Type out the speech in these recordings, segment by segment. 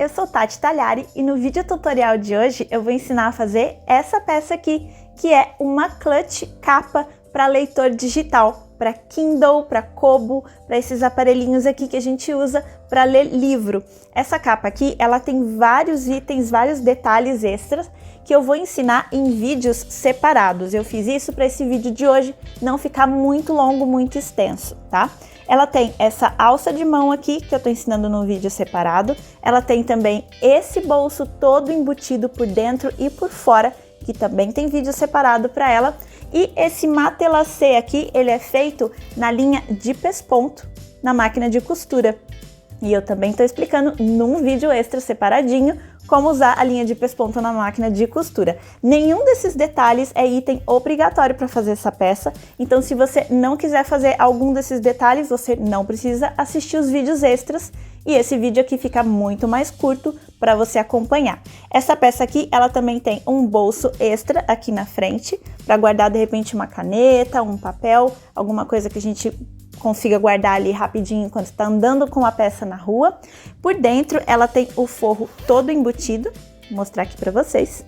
eu sou Tati Tagliari e no vídeo tutorial de hoje eu vou ensinar a fazer essa peça aqui, que é uma clutch capa para leitor digital, para Kindle, para Kobo, para esses aparelhinhos aqui que a gente usa para ler livro. Essa capa aqui, ela tem vários itens, vários detalhes extras que eu vou ensinar em vídeos separados. Eu fiz isso para esse vídeo de hoje não ficar muito longo, muito extenso, tá? Ela tem essa alça de mão aqui, que eu tô ensinando no vídeo separado. Ela tem também esse bolso todo embutido por dentro e por fora, que também tem vídeo separado para ela. E esse matelacê aqui, ele é feito na linha de pesponto, na máquina de costura. E eu também tô explicando num vídeo extra separadinho como usar a linha de pesponto na máquina de costura. Nenhum desses detalhes é item obrigatório para fazer essa peça, então se você não quiser fazer algum desses detalhes, você não precisa assistir os vídeos extras, e esse vídeo aqui fica muito mais curto para você acompanhar. Essa peça aqui, ela também tem um bolso extra aqui na frente, para guardar de repente uma caneta, um papel, alguma coisa que a gente consiga guardar ali rapidinho enquanto está andando com a peça na rua. Por dentro ela tem o forro todo embutido, vou mostrar aqui para vocês.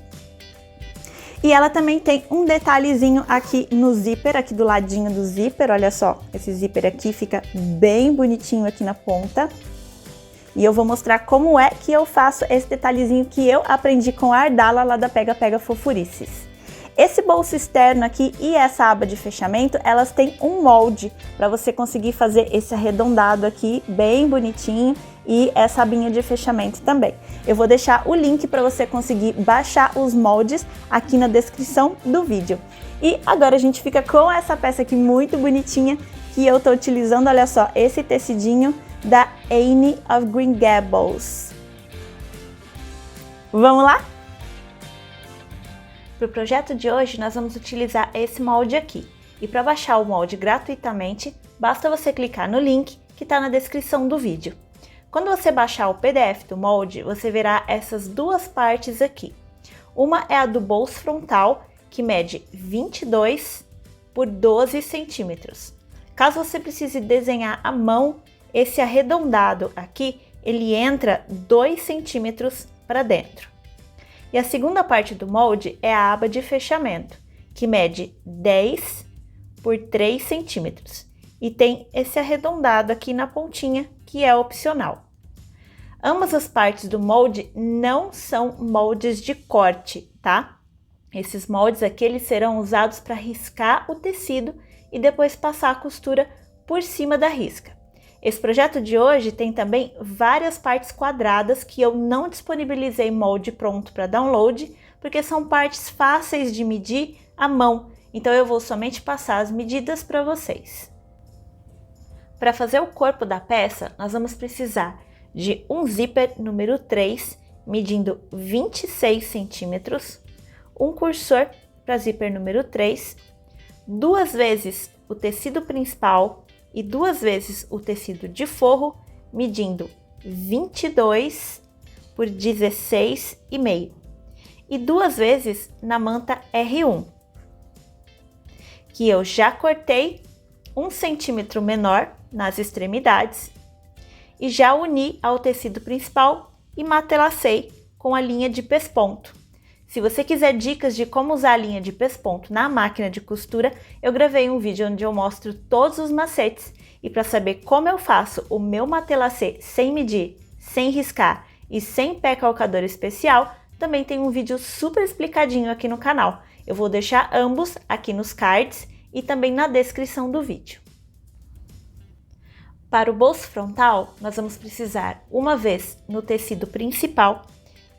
E ela também tem um detalhezinho aqui no zíper, aqui do ladinho do zíper, olha só, esse zíper aqui fica bem bonitinho aqui na ponta. E eu vou mostrar como é que eu faço esse detalhezinho que eu aprendi com a Ardala lá da Pega Pega Fofurices. Esse bolso externo aqui e essa aba de fechamento, elas têm um molde para você conseguir fazer esse arredondado aqui, bem bonitinho, e essa abinha de fechamento também. Eu vou deixar o link para você conseguir baixar os moldes aqui na descrição do vídeo. E agora a gente fica com essa peça aqui muito bonitinha, que eu tô utilizando, olha só, esse tecidinho da Anne of Green Gables. Vamos lá? Para o projeto de hoje, nós vamos utilizar esse molde aqui. E para baixar o molde gratuitamente, basta você clicar no link que está na descrição do vídeo. Quando você baixar o PDF do molde, você verá essas duas partes aqui. Uma é a do bolso frontal, que mede 22 por 12 centímetros. Caso você precise desenhar à mão, esse arredondado aqui, ele entra 2 centímetros para dentro. E a segunda parte do molde é a aba de fechamento, que mede 10 por 3 centímetros. E tem esse arredondado aqui na pontinha, que é opcional. Ambas as partes do molde não são moldes de corte, tá? Esses moldes aqui, eles serão usados para riscar o tecido e depois passar a costura por cima da risca. Esse projeto de hoje tem também várias partes quadradas que eu não disponibilizei molde pronto para download, porque são partes fáceis de medir à mão, então eu vou somente passar as medidas para vocês. Para fazer o corpo da peça, nós vamos precisar de um zíper número 3, medindo 26 centímetros, um cursor para zíper número 3, 2 vezes o tecido principal e 2 vezes o tecido de forro, medindo 22 por 16,5 e 2 vezes na manta R1, que eu já cortei 1 centímetro menor nas extremidades e já uni ao tecido principal e matelacei com a linha de pesponto. Se você quiser dicas de como usar a linha de pesponto na máquina de costura, eu gravei um vídeo onde eu mostro todos os macetes, e para saber como eu faço o meu matelacê sem medir, sem riscar e sem pé calcador especial, também tem um vídeo super explicadinho aqui no canal. Eu vou deixar ambos aqui nos cards e também na descrição do vídeo. Para o bolso frontal, nós vamos precisar uma vez no tecido principal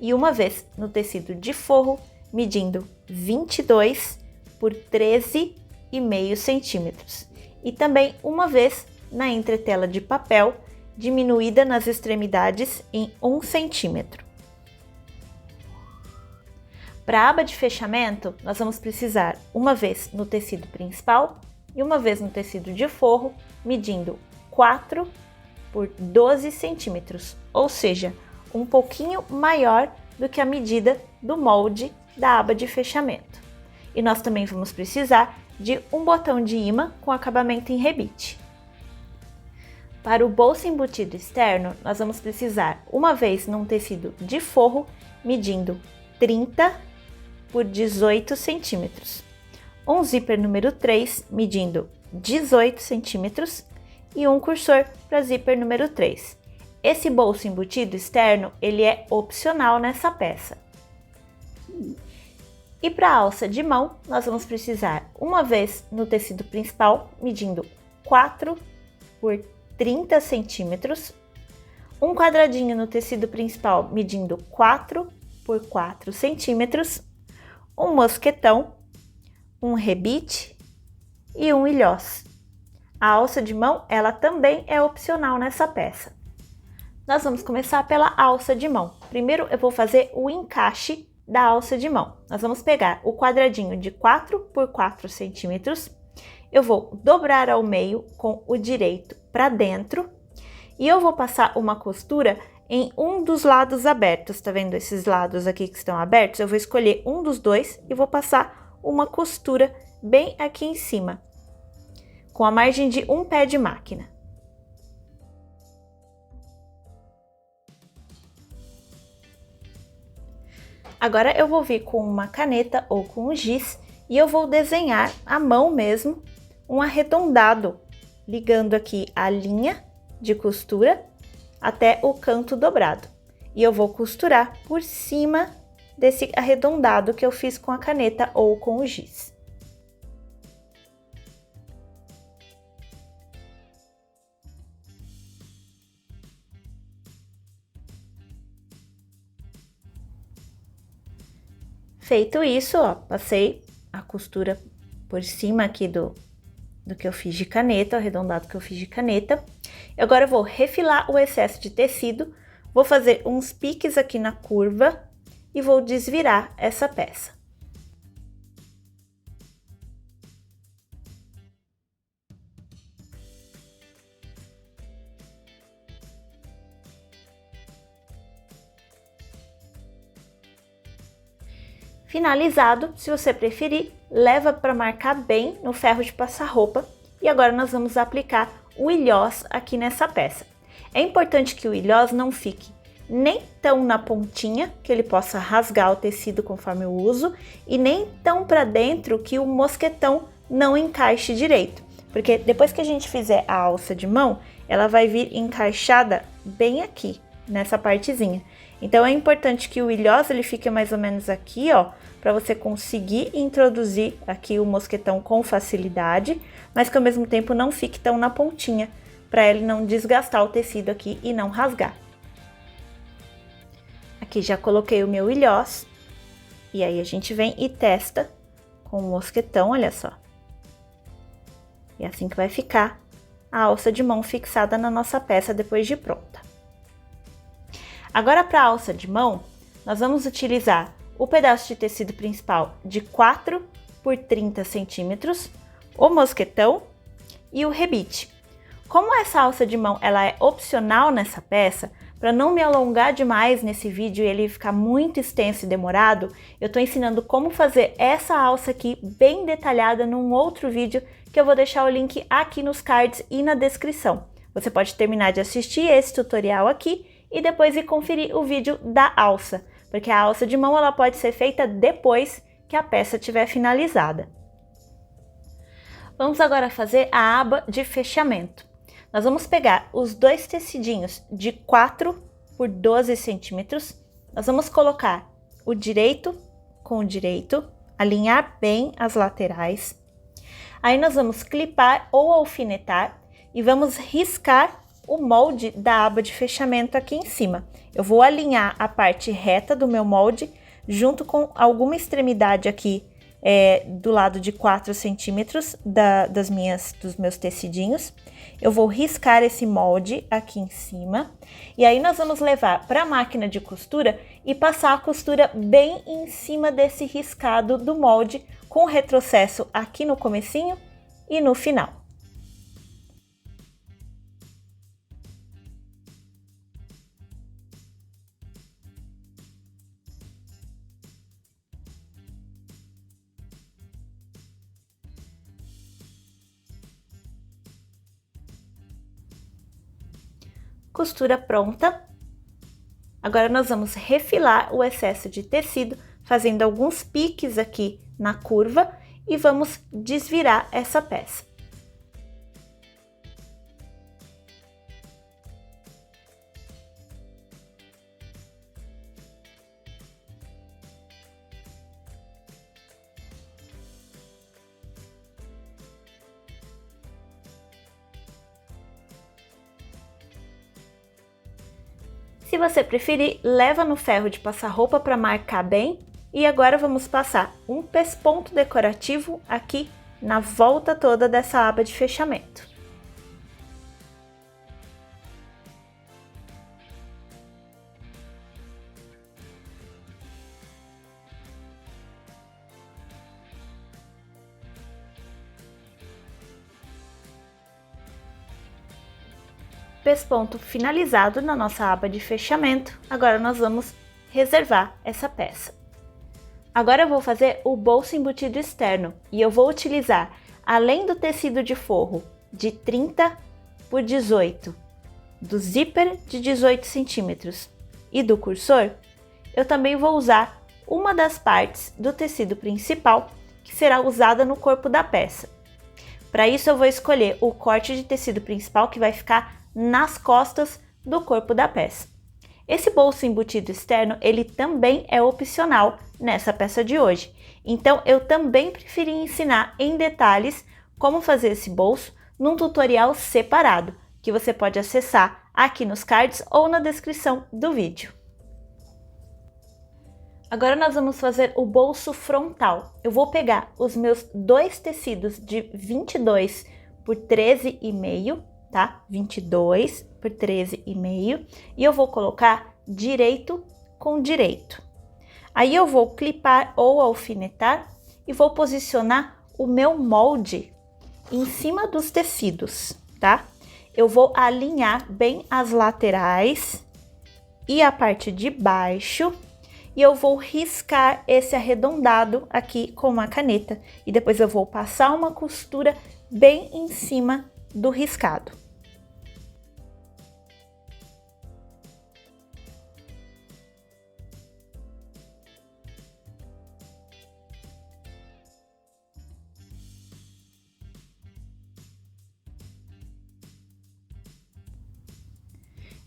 e uma vez no tecido de forro, medindo 22 por 13,5 centímetros. E também uma vez na entretela de papel, diminuída nas extremidades em 1 centímetro. Para a aba de fechamento, nós vamos precisar uma vez no tecido principal e uma vez no tecido de forro, medindo 4 por 12 centímetros, ou seja, um pouquinho maior do que a medida do molde da aba de fechamento. E nós também vamos precisar de um botão de imã com acabamento em rebite. Para o bolso embutido externo, nós vamos precisar, uma vez num tecido de forro, medindo 30 por 18 centímetros. Um zíper número 3, medindo 18 centímetros. E um cursor para zíper número 3. Esse bolso embutido externo, ele é opcional nessa peça. E para a alça de mão, nós vamos precisar, uma vez no tecido principal, medindo 4 por 30 centímetros, um quadradinho no tecido principal medindo 4 por 4 centímetros, um mosquetão, um rebite e um ilhós. A alça de mão, ela também é opcional nessa peça. Nós vamos começar pela alça de mão. Primeiro eu vou fazer o encaixe da alça de mão. Nós vamos pegar o quadradinho de 4 por 4 centímetros, eu vou dobrar ao meio com o direito para dentro e eu vou passar uma costura em um dos lados abertos. Tá vendo esses lados aqui que estão abertos? Eu vou escolher um dos dois e vou passar uma costura bem aqui em cima, com a margem de um pé de máquina. Agora eu vou vir com uma caneta ou com um giz e eu vou desenhar à mão mesmo um arredondado, ligando aqui a linha de costura até o canto dobrado. E eu vou costurar por cima desse arredondado que eu fiz com a caneta ou com o giz. Feito isso, ó, passei a costura por cima aqui do que eu fiz de caneta, o arredondado que eu fiz de caneta. E agora eu vou refilar o excesso de tecido, vou fazer uns piques aqui na curva e vou desvirar essa peça. Finalizado, se você preferir, leva para marcar bem no ferro de passar roupa. E agora nós vamos aplicar o ilhós aqui nessa peça. É importante que o ilhós não fique nem tão na pontinha, que ele possa rasgar o tecido conforme eu uso, e nem tão para dentro que o mosquetão não encaixe direito. Porque depois que a gente fizer a alça de mão, ela vai vir encaixada bem aqui, nessa partezinha. Então é importante que o ilhós ele fique mais ou menos aqui, ó, para você conseguir introduzir aqui o mosquetão com facilidade, mas que ao mesmo tempo não fique tão na pontinha, para ele não desgastar o tecido aqui e não rasgar. Aqui já coloquei o meu ilhós, e aí a gente vem e testa com o mosquetão, olha só. E é assim que vai ficar a alça de mão fixada na nossa peça depois de pronta. Agora para a alça de mão, nós vamos utilizar o pedaço de tecido principal de 4 por 30 centímetros, o mosquetão e o rebite. Como essa alça de mão ela é opcional nessa peça, para não me alongar demais nesse vídeo e ele ficar muito extenso e demorado, eu estou ensinando como fazer essa alça aqui bem detalhada num outro vídeo que eu vou deixar o link aqui nos cards e na descrição. Você pode terminar de assistir esse tutorial aqui e depois ir conferir o vídeo da alça, porque a alça de mão ela pode ser feita depois que a peça estiver finalizada. Vamos agora fazer a aba de fechamento. Nós vamos pegar os dois tecidinhos de 4 por 12 centímetros, nós vamos colocar o direito com o direito, alinhar bem as laterais, aí nós vamos clipar ou alfinetar e vamos riscar o molde da aba de fechamento aqui em cima. Eu vou alinhar a parte reta do meu molde junto com alguma extremidade aqui do lado de 4 centímetros dos meus tecidinhos. Eu vou riscar esse molde aqui em cima e aí nós vamos levar para a máquina de costura e passar a costura bem em cima desse riscado do molde, com retrocesso aqui no comecinho e no final. costura pronta. Agora nós vamos refilar o excesso de tecido, fazendo alguns piques aqui na curva e vamos desvirar essa peça. Se você preferir, leva no ferro de passar roupa para marcar bem. E agora vamos passar um pesponto decorativo aqui na volta toda dessa aba de fechamento. Pesponto finalizado na nossa aba de fechamento, agora nós vamos reservar essa peça. Agora eu vou fazer o bolso embutido externo e eu vou utilizar, além do tecido de forro de 30 por 18, do zíper de 18 centímetros e do cursor, eu também vou usar uma das partes do tecido principal que será usada no corpo da peça. Para isso eu vou escolher o corte de tecido principal que vai ficar nas costas do corpo da peça. Esse bolso embutido externo, ele também é opcional nessa peça de hoje. Então, eu também preferi ensinar em detalhes como fazer esse bolso num tutorial separado, que você pode acessar aqui nos cards ou na descrição do vídeo. Agora nós vamos fazer o bolso frontal. Eu vou pegar os meus dois tecidos de 22 por 13,5, tá? 22 por 13,5 e eu vou colocar direito com direito. Aí eu vou clipar ou alfinetar e vou posicionar o meu molde em cima dos tecidos, tá? Eu vou alinhar bem as laterais e a parte de baixo e eu vou riscar esse arredondado aqui com uma caneta e depois eu vou passar uma costura bem em cima do riscado.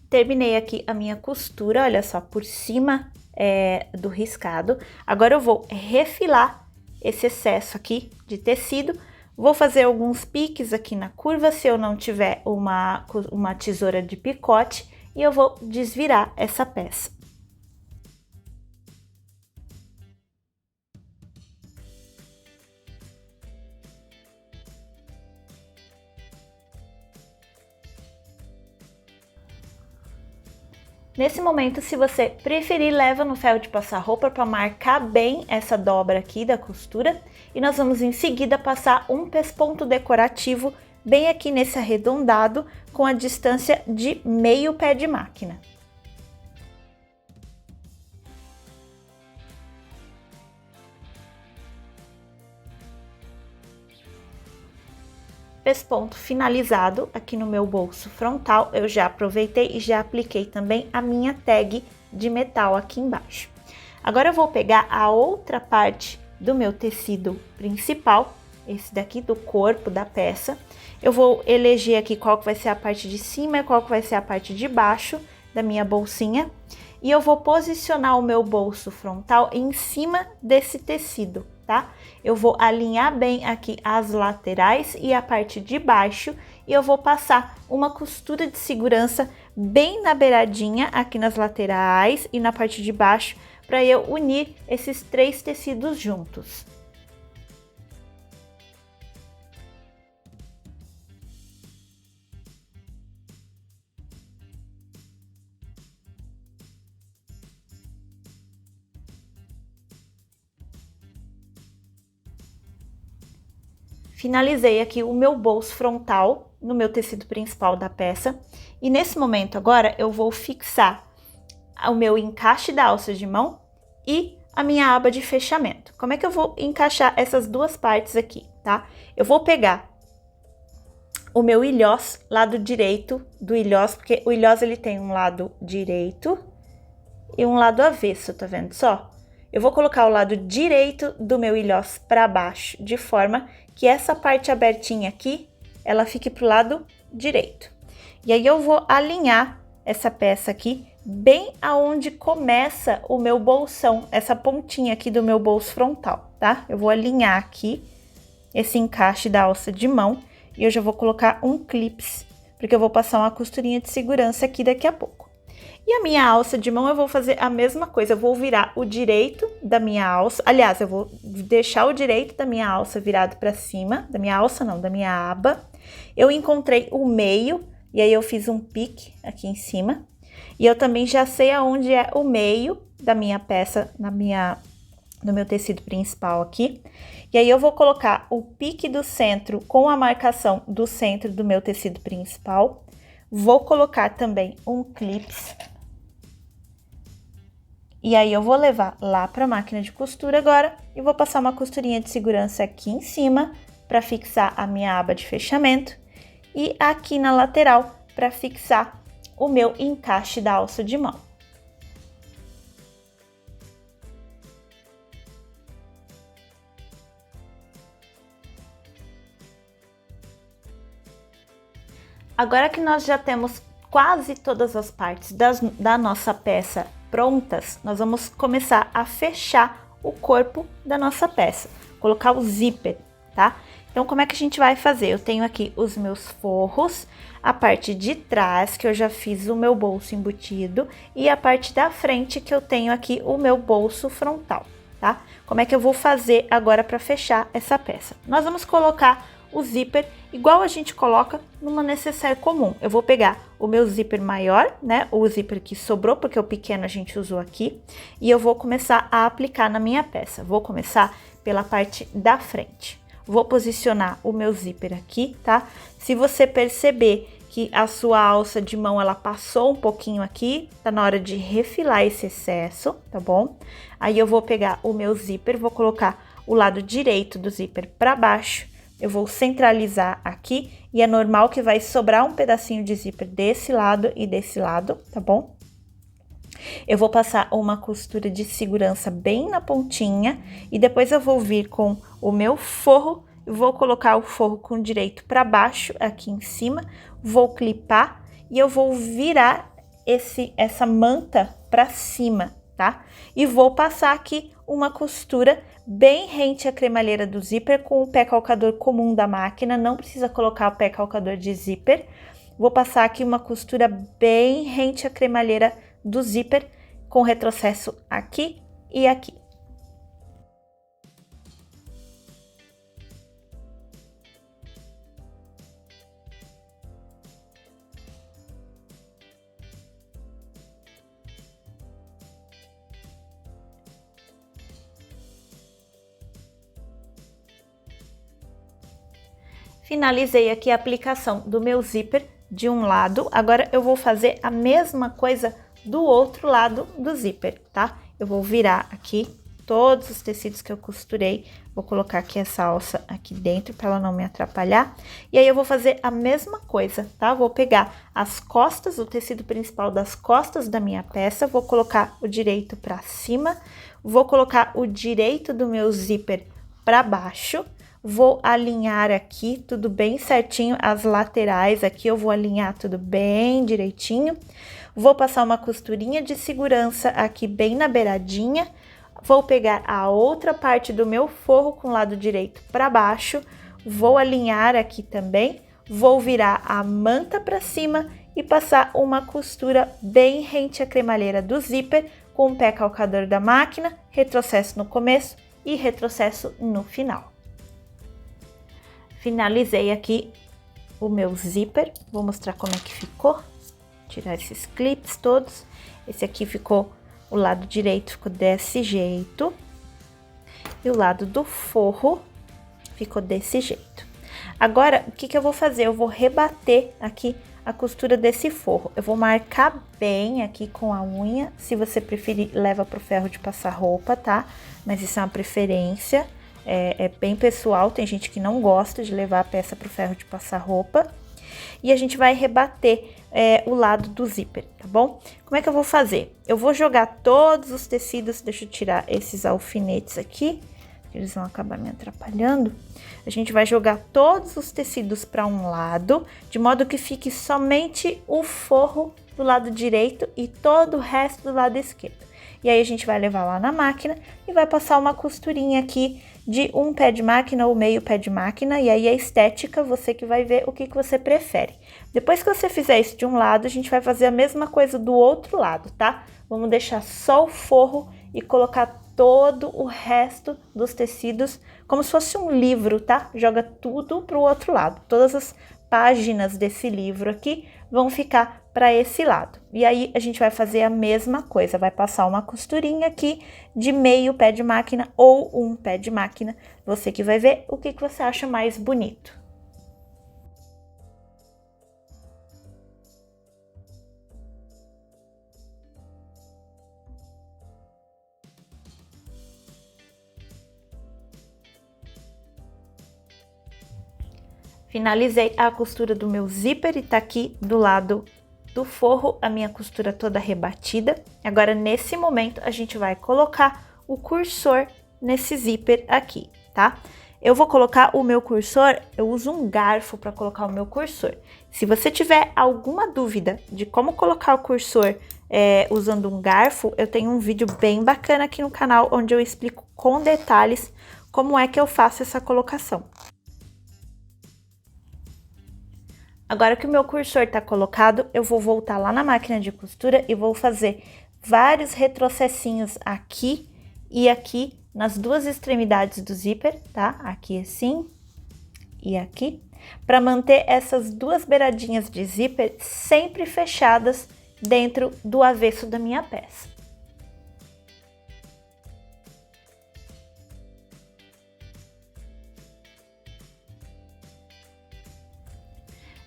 Terminei aqui a minha costura, olha só, por cima do riscado. Agora eu vou refilar esse excesso aqui de tecido. Vou fazer alguns piques aqui na curva, se eu não tiver uma tesoura de picote, e eu vou desvirar essa peça. Nesse momento, se você preferir, leva no ferro de passar roupa para marcar bem essa dobra aqui da costura. E nós vamos em seguida passar um pesponto decorativo bem aqui nesse arredondado com a distância de meio pé de máquina. Pesponto finalizado aqui no meu bolso frontal, eu já aproveitei e já apliquei também a minha tag de metal aqui embaixo. Agora eu vou pegar a outra parte do meu tecido principal, esse daqui do corpo da peça. Eu vou eleger aqui qual que vai ser a parte de cima e qual que vai ser a parte de baixo da minha bolsinha. E eu vou posicionar o meu bolso frontal em cima desse tecido, tá? Eu vou alinhar bem aqui as laterais e a parte de baixo e eu vou passar uma costura de segurança bem na beiradinha aqui nas laterais e na parte de baixo para eu unir esses três tecidos juntos. Finalizei aqui o meu bolso frontal no meu tecido principal da peça. E nesse momento agora eu vou fixar o meu encaixe da alça de mão e a minha aba de fechamento. Como é que eu vou encaixar essas duas partes aqui, tá? Eu vou pegar o meu ilhós, lado direito do ilhós, porque o ilhós ele tem um lado direito e um lado avesso, tá vendo só? Eu vou colocar o lado direito do meu ilhós para baixo, de forma que essa parte abertinha aqui, ela fique pro lado direito. E aí eu vou alinhar essa peça aqui, bem aonde começa o meu bolsão, essa pontinha aqui do meu bolso frontal, tá? Eu vou alinhar aqui esse encaixe da alça de mão e eu já vou colocar um clips, porque eu vou passar uma costurinha de segurança aqui daqui a pouco. E a minha alça de mão eu vou fazer a mesma coisa, eu vou virar o direito da minha alça, aliás, eu vou deixar o direito da minha alça virado para cima, da minha alça não, da minha aba. Eu encontrei o meio e aí eu fiz um pique aqui em cima. E eu também já sei aonde é o meio da minha peça, no meu tecido principal aqui. E aí eu vou colocar o pique do centro com a marcação do centro do meu tecido principal. Vou colocar também um clips. E aí eu vou levar lá para a máquina de costura agora e vou passar uma costurinha de segurança aqui em cima para fixar a minha aba de fechamento e aqui na lateral para fixar o meu encaixe da alça de mão. Agora que nós já temos quase todas as partes da nossa peça prontas, nós vamos começar a fechar o corpo da nossa peça, colocar o zíper, tá? Então, como é que a gente vai fazer? Eu tenho aqui os meus forros, a parte de trás, que eu já fiz o meu bolso embutido, e a parte da frente, que eu tenho aqui o meu bolso frontal, tá? Como é que eu vou fazer agora para fechar essa peça? Nós vamos colocar o zíper igual a gente coloca numa necessaire comum. Eu vou pegar o meu zíper maior, né? O zíper que sobrou, porque o pequeno a gente usou aqui, e eu vou começar a aplicar na minha peça. Vou começar pela parte da frente. Vou posicionar o meu zíper aqui, tá? Se você perceber que a sua alça de mão ela passou um pouquinho aqui, tá na hora de refilar esse excesso, tá bom? Aí eu vou pegar o meu zíper, vou colocar o lado direito do zíper para baixo. Eu vou centralizar aqui e é normal que vai sobrar um pedacinho de zíper desse lado e desse lado, tá bom? Eu vou passar uma costura de segurança bem na pontinha e depois eu vou vir com o meu forro, vou colocar o forro com o direito para baixo aqui em cima, vou clipar e eu vou virar essa manta para cima, tá? E vou passar aqui uma costura bem rente à cremalheira do zíper com o pé calcador comum da máquina, não precisa colocar o pé calcador de zíper. Vou passar aqui uma costura bem rente à cremalheira do zíper com retrocesso aqui e aqui. Finalizei aqui a aplicação do meu zíper de um lado, agora eu vou fazer a mesma coisa do outro lado do zíper, tá? Eu vou virar aqui todos os tecidos que eu costurei, vou colocar aqui essa alça aqui dentro para ela não me atrapalhar, e aí eu vou fazer a mesma coisa, tá? Vou pegar as costas, o tecido principal das costas da minha peça, vou colocar o direito para cima, vou colocar o direito do meu zíper para baixo, vou alinhar aqui tudo bem certinho, as laterais aqui eu vou alinhar tudo bem direitinho. Vou passar uma costurinha de segurança aqui bem na beiradinha. Vou pegar a outra parte do meu forro com o lado direito para baixo. Vou alinhar aqui também. Vou virar a manta para cima e passar uma costura bem rente à cremalheira do zíper com o pé calcador da máquina, retrocesso no começo e retrocesso no final. Finalizei aqui o meu zíper, vou mostrar como é que ficou, tirar esses clips todos. Esse aqui ficou, o lado direito ficou desse jeito, e o lado do forro ficou desse jeito. Agora, o que que eu vou fazer? Eu vou rebater aqui a costura desse forro. Eu vou marcar bem aqui com a unha, se você preferir, leva pro ferro de passar roupa, tá? Mas isso é uma preferência. é bem pessoal, tem gente que não gosta de levar a peça pro ferro de passar roupa. E a gente vai rebater o lado do zíper, tá bom? Como é que eu vou fazer? Eu vou jogar todos os tecidos, deixa eu tirar esses alfinetes aqui, eles vão acabar me atrapalhando. A gente vai jogar todos os tecidos para um lado, de modo que fique somente o forro do lado direito e todo o resto do lado esquerdo. E aí a gente vai levar lá na máquina e vai passar uma costurinha aqui de um pé de máquina ou meio pé de máquina, e aí a estética, você que vai ver o que você prefere. Depois que você fizer isso de um lado, a gente vai fazer a mesma coisa do outro lado, tá? Vamos deixar só o forro e colocar todo o resto dos tecidos como se fosse um livro, tá? Joga tudo pro outro lado. Todas as páginas desse livro aqui vão ficar para esse lado. E aí a gente vai fazer a mesma coisa, vai passar uma costurinha aqui de meio pé de máquina ou um pé de máquina. Você que vai ver o que você acha mais bonito. Finalizei a costura do meu zíper e tá aqui do lado do forro a minha costura toda rebatida. Agora, nesse momento, a gente vai colocar o cursor nesse zíper aqui, tá? Eu vou colocar o meu cursor, eu uso um garfo para colocar o meu cursor. Se você tiver alguma dúvida de como colocar o cursor usando um garfo, eu tenho um vídeo bem bacana aqui no canal, onde eu explico com detalhes como é que eu faço essa colocação. Agora que o meu cursor tá colocado, eu vou voltar lá na máquina de costura e vou fazer vários retrocessinhos aqui e aqui nas duas extremidades do zíper, tá? Aqui assim e aqui, para manter essas duas beiradinhas de zíper sempre fechadas dentro do avesso da minha peça.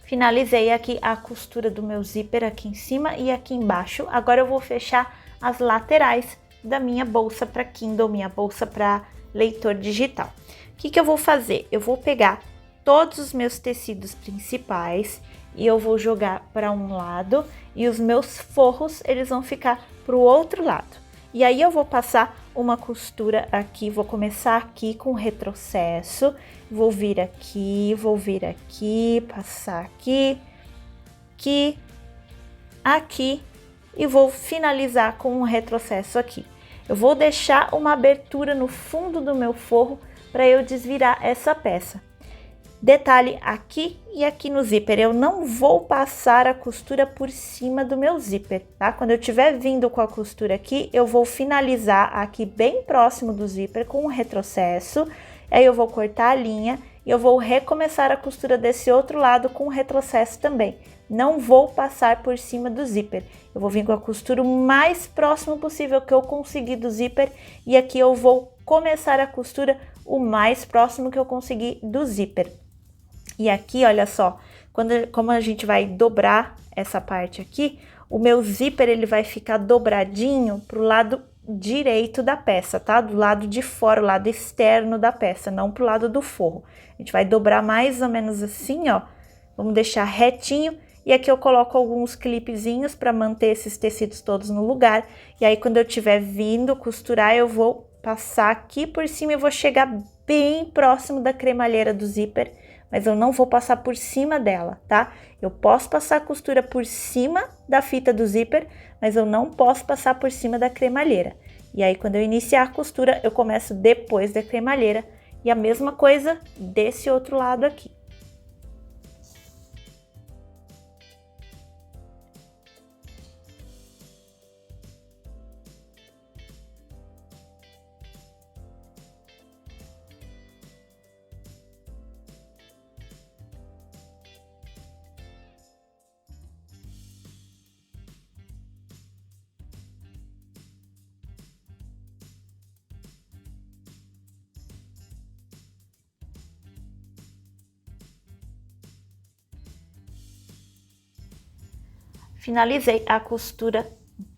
Finalizei aqui a costura do meu zíper aqui em cima e aqui embaixo. Agora eu vou fechar as laterais da minha bolsa para Kindle, minha bolsa para leitor digital. O que eu vou fazer? Eu vou pegar todos os meus tecidos principais e eu vou jogar para um lado e os meus forros eles vão ficar para o outro lado. E aí eu vou passar uma costura aqui, vou começar aqui com retrocesso, vou vir aqui, passar aqui, aqui e vou finalizar com um retrocesso aqui. Eu vou deixar uma abertura no fundo do meu forro para eu desvirar essa peça. Detalhe aqui e aqui no zíper, eu não vou passar a costura por cima do meu zíper, tá? Quando eu estiver vindo com a costura aqui, eu vou finalizar aqui bem próximo do zíper com um retrocesso, aí eu vou cortar a linha e eu vou recomeçar a costura desse outro lado com um retrocesso também. Não vou passar por cima do zíper, eu vou vir com a costura o mais próximo possível que eu conseguir do zíper e aqui eu vou começar a costura o mais próximo que eu conseguir do zíper. E aqui, olha só, como a gente vai dobrar essa parte aqui, o meu zíper ele vai ficar dobradinho pro lado direito da peça, tá? Do lado de fora, o lado externo da peça, não pro lado do forro. A gente vai dobrar mais ou menos assim, ó. Vamos deixar retinho e aqui eu coloco alguns clipezinhos para manter esses tecidos todos no lugar. E aí quando eu estiver vindo costurar, eu vou passar aqui por cima e vou chegar bem próximo da cremalheira do zíper, mas eu não vou passar por cima dela, tá? Eu posso passar a costura por cima da fita do zíper, mas eu não posso passar por cima da cremalheira. E aí, quando eu iniciar a costura, eu começo depois da cremalheira e a mesma coisa desse outro lado aqui. Finalizei a costura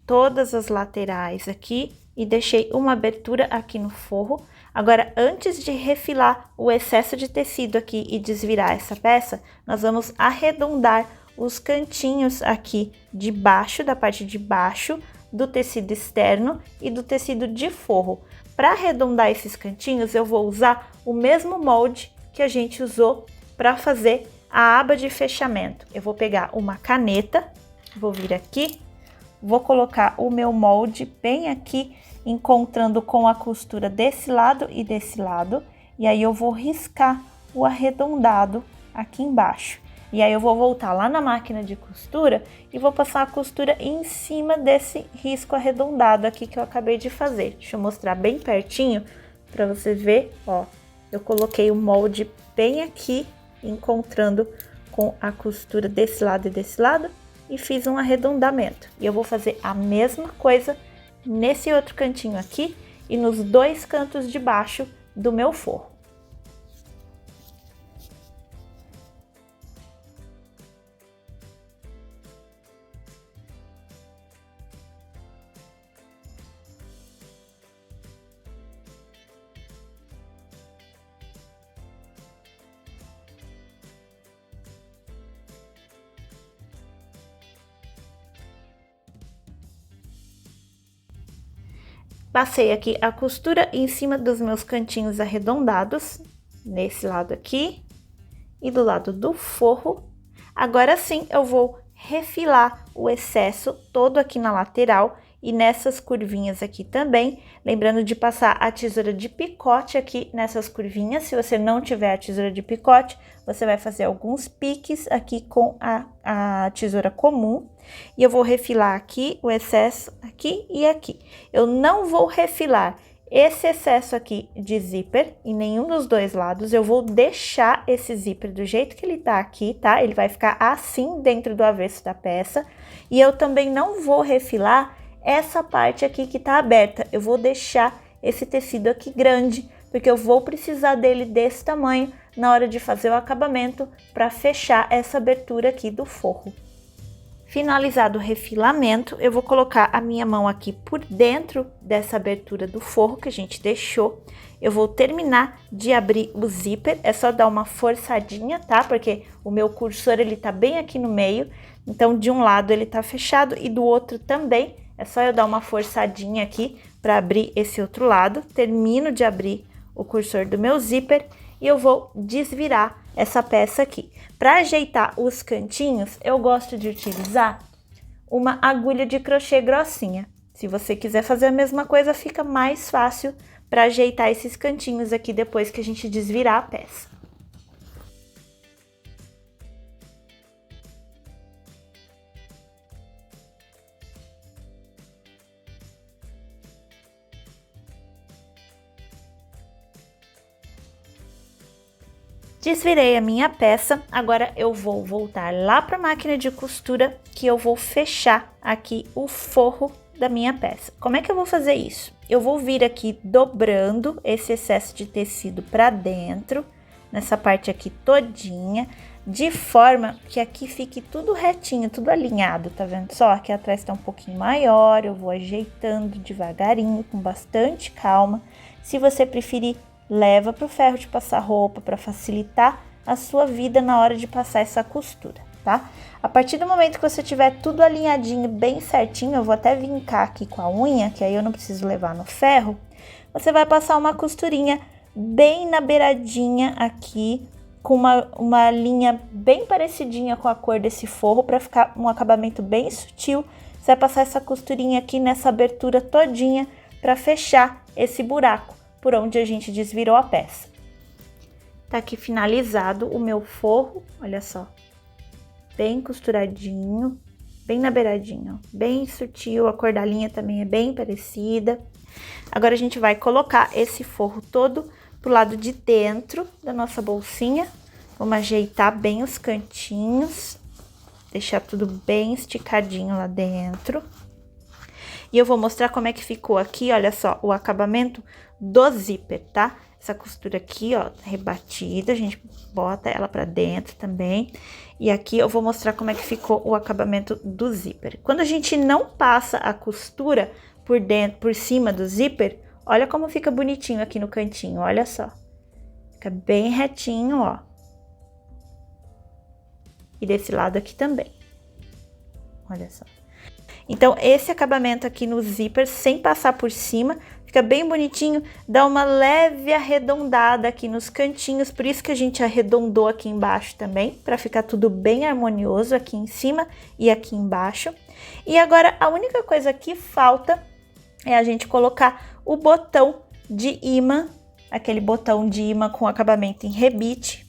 todas as laterais aqui e deixei uma abertura aqui no forro. Agora, antes de refilar o excesso de tecido aqui e desvirar essa peça, nós vamos arredondar os cantinhos aqui de baixo, da parte de baixo do tecido externo e do tecido de forro. Para arredondar esses cantinhos, eu vou usar o mesmo molde que a gente usou para fazer a aba de fechamento. Eu vou pegar uma caneta, vou vir aqui, vou colocar o meu molde bem aqui, encontrando com a costura desse lado e desse lado, e aí eu vou riscar o arredondado aqui embaixo. E aí eu vou voltar lá na máquina de costura e vou passar a costura em cima desse risco arredondado aqui que eu acabei de fazer. Deixa eu mostrar bem pertinho para você ver, ó. Eu coloquei o molde bem aqui, encontrando com a costura desse lado e desse lado, e fiz um arredondamento. E eu vou fazer a mesma coisa nesse outro cantinho aqui e nos dois cantos de baixo do meu forro. Passei aqui a costura em cima dos meus cantinhos arredondados, nesse lado aqui e do lado do forro. Agora sim, eu vou refilar o excesso todo aqui na lateral e nessas curvinhas aqui também. Lembrando de passar a tesoura de picote aqui nessas curvinhas. Se você não tiver a tesoura de picote, você vai fazer alguns piques aqui com a tesoura comum. E eu vou refilar aqui o excesso aqui e aqui. Eu não vou refilar esse excesso aqui de zíper em nenhum dos dois lados. Eu vou deixar esse zíper do jeito que ele tá aqui, tá? Ele vai ficar assim dentro do avesso da peça. E eu também não vou refilar essa parte aqui que tá aberta. Eu vou deixar esse tecido aqui grande, porque eu vou precisar dele desse tamanho na hora de fazer o acabamento para fechar essa abertura aqui do forro. Finalizado o refilamento, eu vou colocar a minha mão aqui por dentro dessa abertura do forro que a gente deixou. Eu vou terminar de abrir o zíper, é só dar uma forçadinha, tá? Porque o meu cursor, ele tá bem aqui no meio, então de um lado ele tá fechado e do outro também. É só eu dar uma forçadinha aqui para abrir esse outro lado. Termino de abrir o cursor do meu zíper e eu vou desvirar essa peça aqui. Para ajeitar os cantinhos, eu gosto de utilizar uma agulha de crochê grossinha. Se você quiser fazer a mesma coisa, fica mais fácil para ajeitar esses cantinhos aqui depois que a gente desvirar a peça. Desvirei a minha peça, agora eu vou voltar lá para a máquina de costura que eu vou fechar aqui o forro da minha peça. Como é que eu vou fazer isso? Eu vou vir aqui dobrando esse excesso de tecido para dentro, nessa parte aqui todinha, de forma que aqui fique tudo retinho, tudo alinhado, tá vendo só? Aqui atrás tá um pouquinho maior, eu vou ajeitando devagarinho, com bastante calma. Se você preferir, leva para o ferro de passar roupa para facilitar a sua vida na hora de passar essa costura, tá? A partir do momento que você tiver tudo alinhadinho, bem certinho, eu vou até vincar aqui com a unha, que aí eu não preciso levar no ferro. Você vai passar uma costurinha bem na beiradinha aqui, com uma linha bem parecidinha com a cor desse forro, para ficar um acabamento bem sutil. Você vai passar essa costurinha aqui nessa abertura todinha para fechar esse buraco por onde a gente desvirou a peça. Tá aqui finalizado o meu forro, olha só, bem costuradinho, bem na beiradinha, ó, bem sutil, a cor da linha também é bem parecida. Agora a gente vai colocar esse forro todo pro lado de dentro da nossa bolsinha. Vamos ajeitar bem os cantinhos, deixar tudo bem esticadinho lá dentro. E eu vou mostrar como é que ficou aqui, olha só, o acabamento do zíper, tá? Essa costura aqui, ó, rebatida, a gente bota ela pra dentro também. E aqui eu vou mostrar como é que ficou o acabamento do zíper. Quando a gente não passa a costura por dentro, por cima do zíper, Olha como fica bonitinho aqui no cantinho, olha só. Fica bem retinho, ó. E desse lado aqui também. Olha só. Então, esse acabamento aqui no zíper, sem passar por cima, fica bem bonitinho, dá uma leve arredondada aqui nos cantinhos, por isso que a gente arredondou aqui embaixo também, para ficar tudo bem harmonioso aqui em cima e aqui embaixo. E agora, a única coisa que falta é a gente colocar o botão de imã, aquele botão de imã com acabamento em rebite,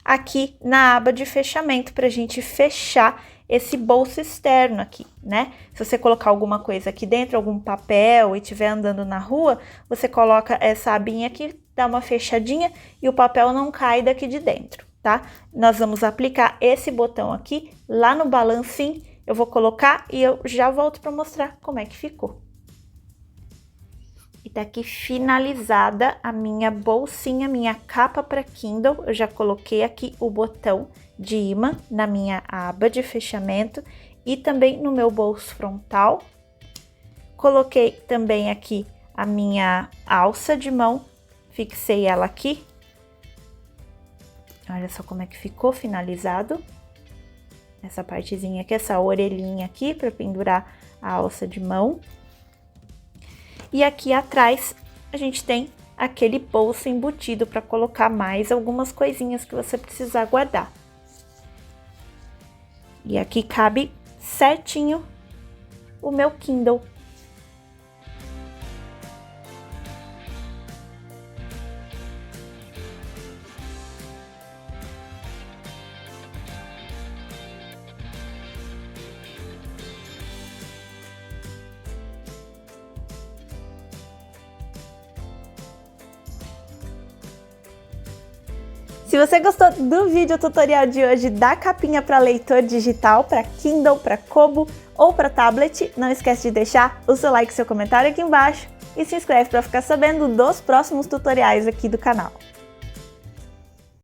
aqui na aba de fechamento, para a gente fechar esse bolso externo aqui, né? Se você colocar alguma coisa aqui dentro, algum papel e estiver andando na rua, você coloca essa abinha aqui, dá uma fechadinha e o papel não cai daqui de dentro, tá? Nós vamos aplicar esse botão aqui lá no balancinho, eu vou colocar e eu já volto para mostrar como é que ficou. E tá aqui finalizada a minha bolsinha, minha capa para Kindle. Eu já coloquei aqui o botão de imã na minha aba de fechamento e também no meu bolso frontal. Coloquei também aqui a minha alça de mão, fixei ela aqui. Olha só como é que ficou finalizado. Essa partezinha aqui, essa orelhinha aqui para pendurar a alça de mão. E aqui atrás a gente tem aquele bolso embutido para colocar mais algumas coisinhas que você precisar guardar. E aqui cabe certinho o meu Kindle. Se você gostou do vídeo tutorial de hoje da capinha para leitor digital, para Kindle, para Kobo ou para tablet, não esquece de deixar o seu like e seu comentário aqui embaixo e se inscreve para ficar sabendo dos próximos tutoriais aqui do canal.